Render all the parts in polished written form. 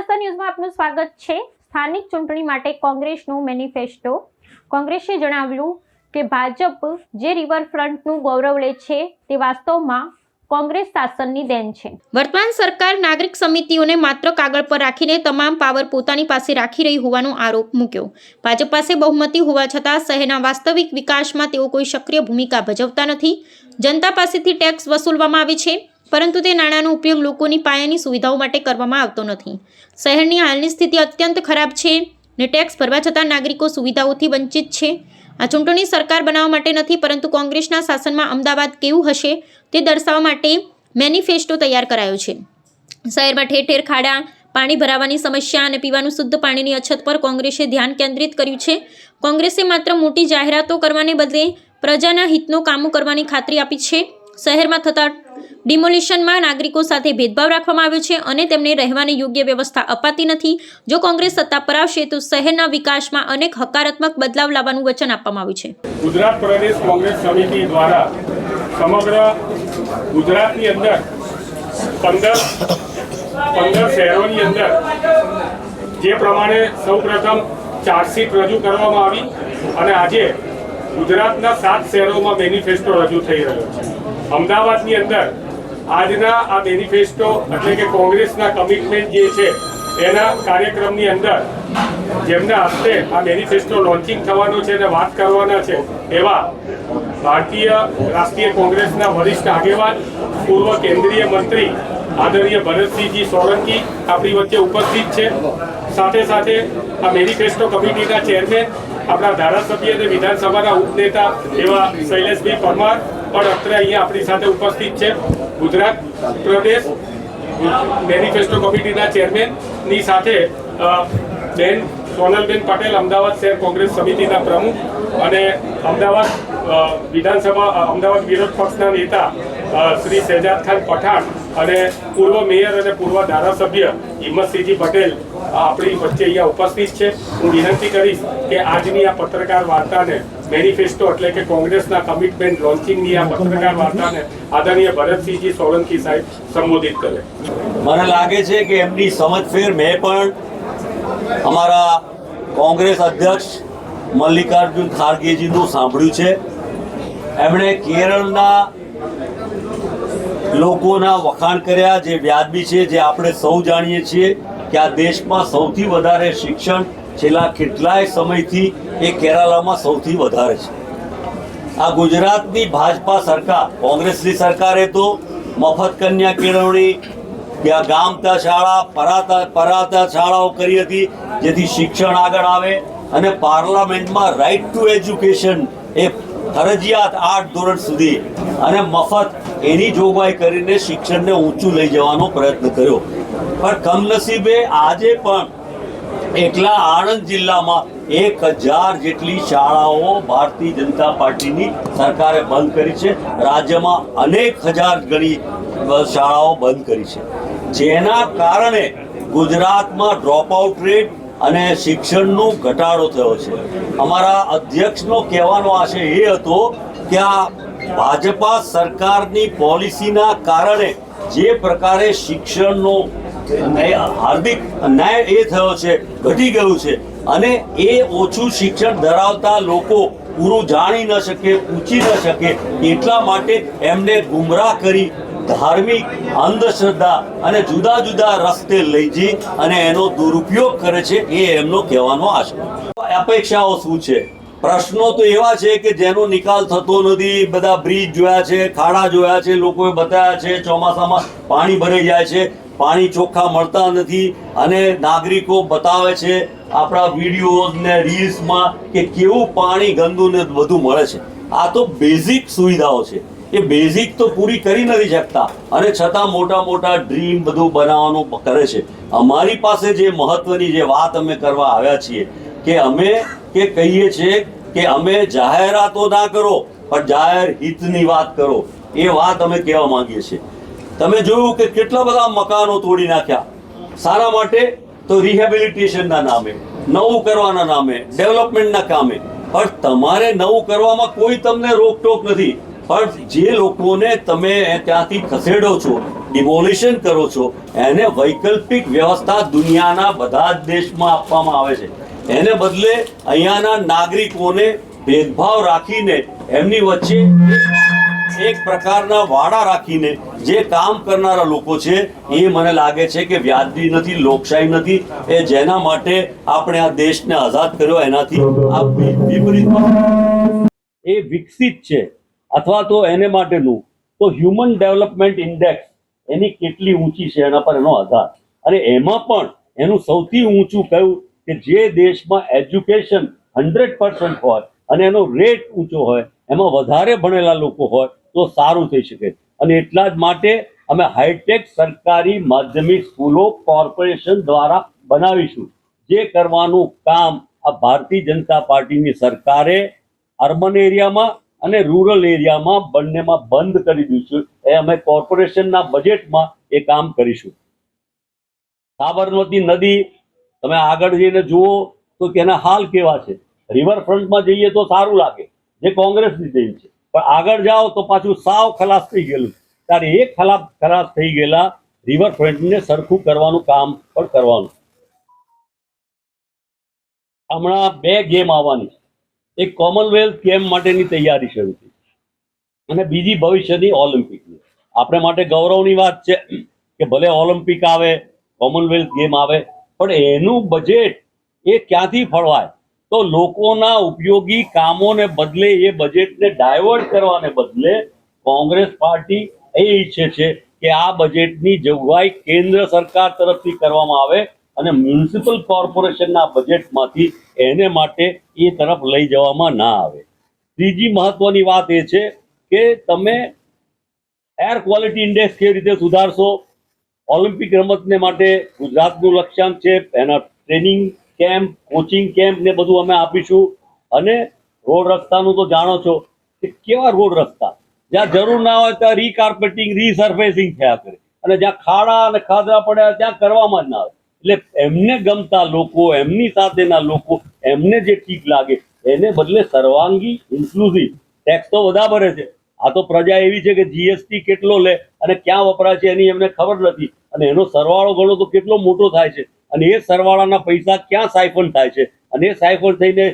નમસ્કાર ન્યૂઝમાં આપનું સ્વાગત છે। સ્થાનિક ચૂંટણી માટે કોંગ્રેસનું મેનિફેસ્ટો। કોંગ્રેસે જણાવ્યું કે ભાજપ જે રિવરફ્રન્ટનું ગૌરવ લે છે તે વાસ્તવમાં કોંગ્રેસ શાસનની દેન છે। વર્તમાન સરકાર નાગરિક સમિતિઓને માત્ર કાગળ પર રાખીને તમામ પાવર પોતાની પાસે રાખી રહી હોવાનો આરોપ મૂક્યો। ભાજપ પાસે બહુમતી હોવા છતાં શહેરના વાસ્તવિક વિકાસમાં તેઓ કોઈ સક્રિય ભૂમિકા ભજવતા નથી। જનતા પાસેથી ટેક્સ વસૂલવામાં આવે છે, પરંતુ તે નાણાંનો ઉપયોગ લોકોની પાયાની સુવિધાઓ માટે કરવામાં આવતો નથી। શહેરની હાલની સ્થિતિ અત્યંત ખરાબ છે ને ટેક્સ ભરવા છતાં નાગરિકો સુવિધાઓથી વંચિત છે। આ ચૂંટણી સરકાર બનાવવા માટે નથી, પરંતુ કોંગ્રેસના શાસનમાં અમદાવાદ કેવું હશે તે દર્શાવવા માટે મેનિફેસ્ટો તૈયાર કરાયો છે। શહેરમાં ઠેર ઠેર ખાડા, પાણી ભરાવાની સમસ્યા અને પીવાનું શુદ્ધ પાણીની અછત પર કોંગ્રેસે ધ્યાન કેન્દ્રિત કર્યું છે। કોંગ્રેસે માત્ર મોટી જાહેરાતો કરવાને બદલે પ્રજાના હિતનો કામો કરવાની ખાતરી આપી છે। શહેરમાં થતા ડિમોલિશનમાં નાગરિકો સાથે ભેદભાવ રાખવામાં આવ્યો છે અને તેમને રહેવાની યોગ્ય વ્યવસ્થા અપાતી નથી। જો કોંગ્રેસ સત્તા પર આવશે તો શહેરના વિકાસમાં અનેક હકારાત્મક બદલાવ લાવવાનું વચન આપવામાં આવ્યું છે। ગુજરાત પ્રદેશ કોંગ્રેસ સમિતિ દ્વારા સમગ્ર ગુજરાતની અંદર 15 શહેરોની અંદર જે પ્રમાણે સૌપ્રથમ ચાર્જશીટ રજૂ કરવામાં આવી અને આજે ગુજરાતના 7 શહેરોમાં મેનિફેસ્ટો રજૂ થઈ રહ્યો છે। અમદાવાદની અંદર આજના આ મેનિફેસ્ટો એટલે કે કોંગ્રેસના કમિટમેન્ટ જે છે એના કાર્યક્રમની અંદર જેમના હસ્તે આ મેનિફેસ્ટો લોન્ચિંગ થવાનો છે અને વાત કરવાના છે એવા ભારતીય રાષ્ટ્રીય કોંગ્રેસના વરિષ્ઠ આગેવાન પૂર્વ કેન્દ્રીય મંત્રી આદરણીય ભરતસિંહજી સોલંકી આપણી વચ્ચે ઉપસ્થિત છે। સાથે સાથે આ મેનિફેસ્ટો કમિટીના ચેરમેન આપણા ધારાસભ્ય અને વિધાનસભાના ઉપનેતા એવા શૈલેષભાઈ પરમાર પણ અત્રે અહીંયા આપણી સાથે ઉપસ્થિત છે। ગુજરાત પ્રદેશ મેનિફેસ્ટો કમિટીના ચેરમેનની સાથે બેન સોનલબેન પટેલ અમદાવાદ શહેર કોંગ્રેસ સમિતિના પ્રમુખ અને અમદાવાદ અમદાવાદ વિરોધ પક્ષના નેતા શ્રી શહેજાદ ખાન પઠાણ અને પૂર્વ મેયર અને પૂર્વ ધારાસભ્ય હિંમતસિંહજી પટેલ આપણી વચ્ચે અહીંયા ઉપસ્થિત છે। હું વિનંતી કરીશ કે આજની આ પત્રકાર વાર્તાને મેનિફેસ્ટો એટલે કે કોંગ્રેસના કમિટમેન્ટ લોન્ચિંગની આ પત્રકાર વાર્તાને આદરણીય ભરતસિંહજી સોલંકી સાહેબ સંબોધિત કરે। મને લાગે છે કે એમની સમજફેર મેં પણ અમારા કોંગ્રેસ અધ્યક્ષ મલ્લિકાર્જુન ખારગેજીનું સાંભળ્યું છે। એમણે કેરળના લોકોના વખાણ કર્યા જે વ્યાજબી છે, જે આપણે સૌ જાણીએ છીએ કે આ દેશમાં સૌથી વધારે શિક્ષણ છેલ્લા કેટલાય સમયથી એ કેરાલામાં સૌથી વધારે છે। આ ગુજરાતની ભાજપા સરકાર, કોંગ્રેસની સરકારે તો મફત કન્યા કેળવણી, ગામતા શાળા, પરાતા શાળાઓ કરી હતી જેથી શિક્ષણ આગળ આવે અને પાર્લામેન્ટમાં રાઇટ ટુ એજ્યુકેશન એ ફરજિયાત 8 ધોરણ સુધી અને મફત એની જોગવાઈ કરીને શિક્ષણને ઊંચું લઈ જવાનો પ્રયત્ન કર્યો। પણ કમનસીબે આજે પણ એકલા આણંદ જિલ્લામાં 1000 જેટલી શાળાઓ ભારતીય જનતા પાર્ટીની સરકારે બંધ કરી છે। રાજ્યમાં અનેક હજાર ગણી શાળાઓ બંધ કરી છે, જેના કારણે ગુજરાતમાં ડ્રોપ આઉટ રેટ અને શિક્ષણનો ઘટાડો થયો છે। અમારા અધ્યક્ષનો કહેવાનો આશય એ હતો કે આ ભાજપા સરકારની પોલિસીના કારણે જે પ્રકારે શિક્ષણનો હાર્દિક ન્યાય એ થયો છે, ઘટી ગયું છે અને એ ઓછું શિક્ષણ ધરાવતા લોકો પૂરું જાણી ન શકે, પૂછી ન શકે, એટલા માટે એમને ગુમરાહ કરી ધાર્મિક અંધશ્રદ્ધા અને જુદા જુદા રસ્તે લઈ જઈ અને એનો દુરુપયોગ કરે છે, એ એમનો કહેવાનો આશય। અપેક્ષાઓ શું છે? પ્રશ્નો તો એવા છે કે જેનો નિકાલ થતો નથી। બધા બ્રિજ જોયા છે, ખાડા જોયા છે, લોકોએ બતાવ્યા છે, ચોમાસામાં પાણી ભરાઈ જાય છે, પાણી ચોખ્ખા મળતા નથી અને નાગરિકો બતાવે છે આપણા વિડીયોઝ ને રીલ્સમાં કે કેવું પાણી ગંદુ ને બધું મળે છે। આ તો બેઝિક સુવિધાઓ છે, એ બેઝિક તો પૂરી કરી નથી શકતા અને છતાં મોટા મોટા ડ્રીમ બધું બનાવવાનું કરે છે। અમારી પાસે જે મહત્વની જે વાત અમે કરવા આવ્યા છીએ કે અમે કે કહીએ છીએ કે અમે જાહેરાતો ના કરો પણ જાહેર હિતની વાત કરો, એ વાત અમે કહેવા માંગીએ છીએ। તમે જોયું કે કેટલા બધા મકાનો તોડી નાખ્યા, શાના માટે? તો રિહેબિલિટેશનના નામે, નવું કરવાના નામે, ડેવલપમેન્ટના કામે। પણ તમારે નવું કરવામાં કોઈ તમને રોકટોક નથી, પણ જે લોકોને તમે ત્યાંથી ખસેડો છો ડિમોલિશન કરો છો એને વૈકલ્પિક વ્યવસ્થા દુનિયાના બધા જ દેશમાં આપવામાં આવે છે. એને બદલે અહીંયાના નાગરિકોને ભેદભાવ રાખીને એમની વચ્ચે એક પ્રકારના વાડા રાખીને જે કામ કરનારા લોકો છે એ મને લાગે છે કે વ્યાજબી નથી, લોકશાહી નથી. એ જેના માટે આપણે આ દેશને આઝાદ કર્યો એનાથી આ વિપરીત એ વિકસિત છે. અથવા તો એને માટેનું તો હ્યુમન ડેવલપમેન્ટ ઇન્ડેક્સ એની કેટલી ઊંચી છે એના પર એનો આધાર. અને એમાં પણ એનું સૌથી ઊંચું કયું કે જે દેશમાં એજ્યુકેશન 100% હોય અને એનો રેટ ઊંચો હોય, એમાં વધારે ભણેલા લોકો હોય તો સારું થઈ શકે. અને એટલા જ માટે અમે હાઈટેક સરકારી માધ્યમિક સ્કૂલો કોર્પોરેશન દ્વારા બનાવીશું. જે કરવાનું કામ આ ભારતીય જનતા પાર્ટીની સરકારે અર્બન એરિયામાં અને રૂરલ એરિયામાં બંનેમાં બંધ કરી દઈશું. એ અમે કોર્પોરેશનના બજેટમાં એ કામ કરીશું. સાબરમતી નદી તમે આગળ જઈને જુઓ તો તેના હાલ કેવા છે. રિવરફ્રન્ટમાં જઈએ તો સારું લાગે, જે કોંગ્રેસની દેન છે, પણ આગળ જાઓ તો પાછું સાવ ખલાસ થઈ ગયેલું. ત્યારે એ ખલાસ થઈ ગયેલા રિવરફ્રન્ટને સરખું કરવાનું કામ પણ કરવાનું. હમણાં 2 ગેમ આવવાની છે. એક કોમનવેલ્થ ગેમ માટેની તૈયારી શરૂ થઈ અને બીજી ભવિષ્યની ઓલિમ્પિકની. આપણે માટે ગૌરવની વાત છે કે ભલે ઓલિમ્પિક આવે, કોમનવેલ્થ ગેમ આવે, પણ એનું બજેટ એ ક્યાંથી ફળવાય? તો લોકોના ઉપયોગી કામોને બદલે એ બજેટને ડાયવર્ટ કરવાને બદલે કોંગ્રેસ પાર્ટી એ ઈચ્છે છે કે આ બજેટની જોગવાઈ કેન્દ્ર સરકાર તરફથી કરવામાં આવે અને મ્યુનિસિપલ કોર્પોરેશનના બજેટમાંથી એને માટે એ તરફ લઈ જવામાં ના આવે. ત્રીજી મહત્વની વાત એ છે કે તમે એર ક્વોલિટી ઇન્ડેક્સ કેવી રીતે સુધારશો. ઓલિમ્પિક રમતને માટે ગુજરાતનું લક્ષ્યાંક છે. એના ટ્રેનિંગ કેમ્પ, કોચિંગ કેમ્પ ને બધું અમે આપીશું. અને રોડ રસ્તાનું તો જાણો છો કે કેવા રોડ રસ્તા, જ્યાં જરૂર ના હોય ત્યાં રીકાર્પેટિંગ, રીસર્ફેસિંગ થયા કરે, અને જ્યાં ખાડા અને ખાધરા પડ્યા ત્યાં કરવામાં જ ના આવે. એટલે એમને ગમતા લોકો, એમની સાથેના લોકો, એમને જે ઠીક લાગે એને બદલે સર્વાંગી ઇન્ક્લુઝિવ ટેક્સ તો બધા ભરે છે. આ તો પ્રજા એવી છે કે જીએસટી કેટલો લે અને ક્યાં વપરાય છે એની એમને ખબર નથી. અને એનો સરવાળો ગણો તો કેટલો મોટો થાય છે. અને એ સરવાળાના પૈસા ક્યાં સાયફન થાય છે અને એ સાયફન થઈને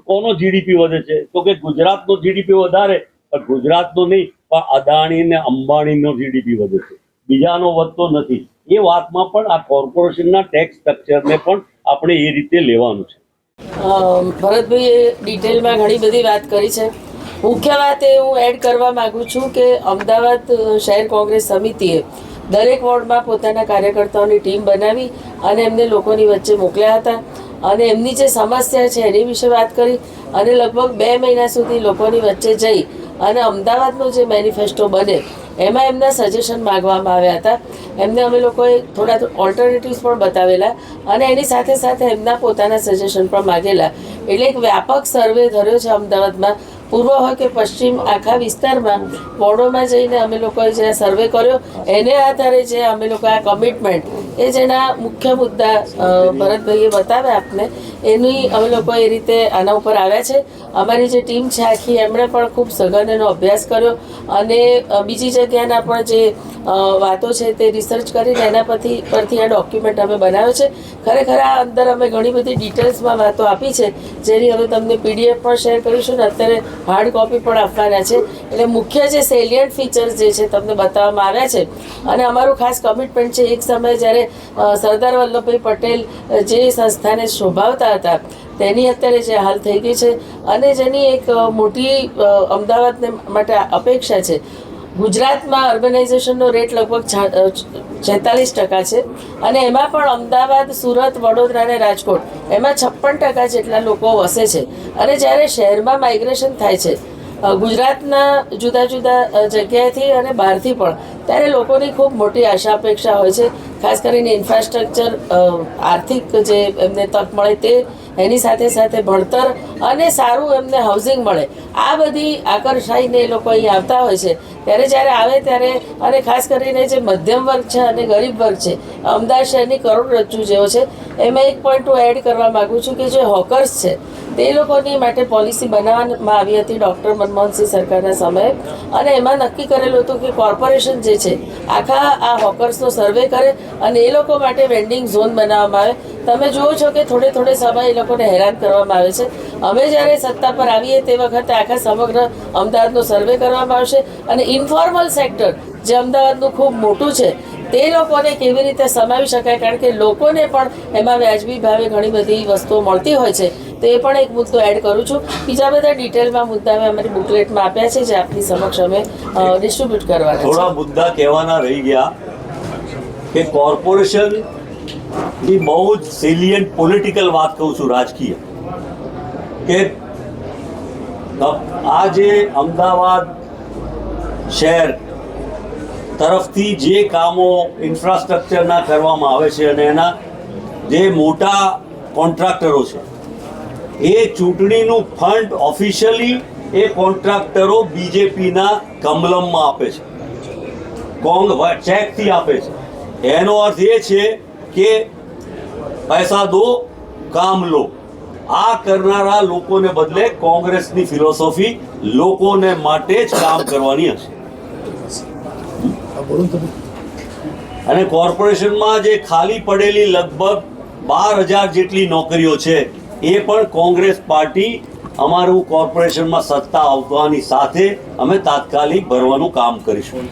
કોનો જીડીપી વધે છે? તો કે ગુજરાતનો જીડીપી વધારે, પણ ગુજરાતનો નહીં, પણ અદાણી ને અંબાણીનો જીડીપી વધે છે, બીજાનો વધતો નથી. એ વાતમાં પણ આ કોર્પોરેશનના ટેક્સ સ્ટ્રક્ચરને પણ આપણે એ રીતે લેવાનું છે. ભરતભાઈએ ડિટેલમાં ઘણી બધી વાત કરી છે. મુખ્ય વાત એ હું એડ કરવા માગું છું કે અમદાવાદ શહેર કોંગ્રેસ સમિતિએ દરેક વોર્ડમાં પોતાના કાર્યકર્તાઓની ટીમ બનાવી અને એમને લોકોની વચ્ચે મોકલ્યા હતા અને એમની જે સમસ્યા છે એની વિશે વાત કરી અને લગભગ 2 મહિના સુધી લોકોની વચ્ચે જઈ અને અમદાવાદનો જે મેનિફેસ્ટો બને એમાં એમના સજેશન માગવામાં આવ્યા હતા. એમને અમે લોકોએ થોડા ઓલ્ટરનેટિવ્સ પણ બતાવેલા અને એની સાથે સાથે એમના પોતાના સજેશન પણ માગેલા. એટલે એક વ્યાપક સર્વે ધર્યો છે અમદાવાદમાં, પૂર્વ હોય કે પશ્ચિમ, આખા વિસ્તારમાં વોર્ડોમાં જઈને અમે લોકોએ જે સર્વે કર્યો એને આધારે જે અમે લોકો આ કમિટમેન્ટ એ જેના મુખ્ય મુદ્દા ભરતભાઈએ બતાવ્યા આપને, એની અમે લોકો એ રીતે આના ઉપર આવ્યા છે. અમારી જે ટીમ છે આખી એમણે પણ ખૂબ સઘન એનો અભ્યાસ કર્યો અને બીજી જગ્યાના પણ જે વાતો છે તે રિસર્ચ કરીને એના પરથી આ ડોક્યુમેન્ટ અમે બનાવ્યો છે. ખરેખર આ અંદર અમે ઘણી બધી ડિટેલ્સમાં વાતો આપી છે, જેની અમે તમને પીડીએફ પણ શેર કરીશું ને અત્યારે હાર્ડ કોપી પણ આપવાના છે. એટલે મુખ્ય જે સેલિયન્ટ ફીચર્સ જે છે તમને બતાવવામાં આવ્યા છે. અને અમારું ખાસ કમિટમેન્ટ છે, એક સમયે જ્યારે સરદાર વલ્લભભાઈ પટેલ જે સંસ્થાને શોભાવતા હતા તેની અત્યારે જે હાલ થઈ ગઈ છે અને જેની એક મોટી અમદાવાદને માટે અપેક્ષા છે. ગુજરાતમાં અર્બનાઇઝેશનનો રેટ લગભગ 46% છે અને એમાં પણ અમદાવાદ, સુરત, વડોદરા અને રાજકોટ એમાં 56% જેટલા લોકો વસે છે. અને જ્યારે શહેરમાં માઇગ્રેશન થાય છે ગુજરાતના જુદા જુદા જગ્યાએથી અને બહારથી પણ, ત્યારે લોકોની ખૂબ મોટી આશા અપેક્ષા હોય છે. ખાસ કરીને ઇન્ફ્રાસ્ટ્રક્ચર, આર્થિક જે એમને તક મળે તે, એની સાથે સાથે ભણતર અને સારું એમને હાઉસિંગ મળે, આ બધી આકર્ષાઈને એ લોકો અહીં આવતા હોય છે. ત્યારે જ્યારે આવે ત્યારે, અને ખાસ કરીને જે મધ્યમ વર્ગ છે અને ગરીબ વર્ગ છે, અમદાવાદ શહેરની કરોડરજ્જુ જેવો છે, એમાં એક પોઈન્ટ હું એડ કરવા માગું છું કે જે હોકર્સ છે તે લોકોની માટે પોલિસી બનાવવામાં આવી હતી ડૉક્ટર મનમોહનસિંહ સરકારના સમયે, અને એમાં નક્કી કરેલું હતું કે કોર્પોરેશન જે છે આખા આ હોકર્સનો સર્વે કરે અને એ લોકો માટે વેન્ડિંગ ઝોન બનાવવામાં આવે. તમે જુઓ છો કે થોડે સમય એ લોકોને હેરાન કરવામાં આવે છે. અમે જ્યારે સત્તા પર આવીએ તે વખતે આખા સમગ્ર અમદાવાદનો સર્વે કરવામાં આવશે અને ઇન્ફોર્મલ સેક્ટર જે અમદાવાદનું ખૂબ મોટું છે તે લોકોને કેવી રીતે સમાવી શકાય, કારણ કે લોકોને પણ એમાં વ્યાજબી ભાવે ઘણી બધી વસ્તુઓ મળતી હોય છે. તો એ પણ એક મુદ્દો એડ કરું છું. બીજા બધા ડિટેલમાં મુદ્દા અમે અમારી બુકલેટમાં આપ્યા છે જે આપની સમક્ષ અમે ડિસ્ટ્રીબ્યુટ કરવાના છે. થોડા મુદ્દા કહેવાના રહી ગયા કે કોર્પોરેશન ની બહુ જ સેલિયન્ટ પોલિટિકલ વાત કહું છું, રાજકીય, કે આ જે અમદાવાદ શહેર તરફથી જે કામો ઇન્ફ્રાસ્ટ્રક્ચરના કરવામાં આવે છે અને એના જે મોટા કોન્ટ્રાક્ટરો છે એ ચૂંટણીનું ફંડ ઓફિશિયલી એ કોન્ટ્રાક્ટરો બીજેપીના કમલમમાં આપે છે, ચેકથી આપે છે. એનો અર્થ એ છે કે પૈસા દો કામ લો. આ કરનારા લોકોને બદલે કોંગ્રેસની ફિલોસોફી લોકોને માટે જ કામ કરવાની હશે. અને કોર્પોરેશનમાં જે ખાલી પડેલી લગભગ 12,000 જેટલી નોકરીઓ છે એ પણ કોંગ્રેસ પાર્ટી અમારું કોર્પોરેશનમાં સત્તા આવવાની સાથે અમે તાત્કાલિક ભરવાનું કામ કરીશું.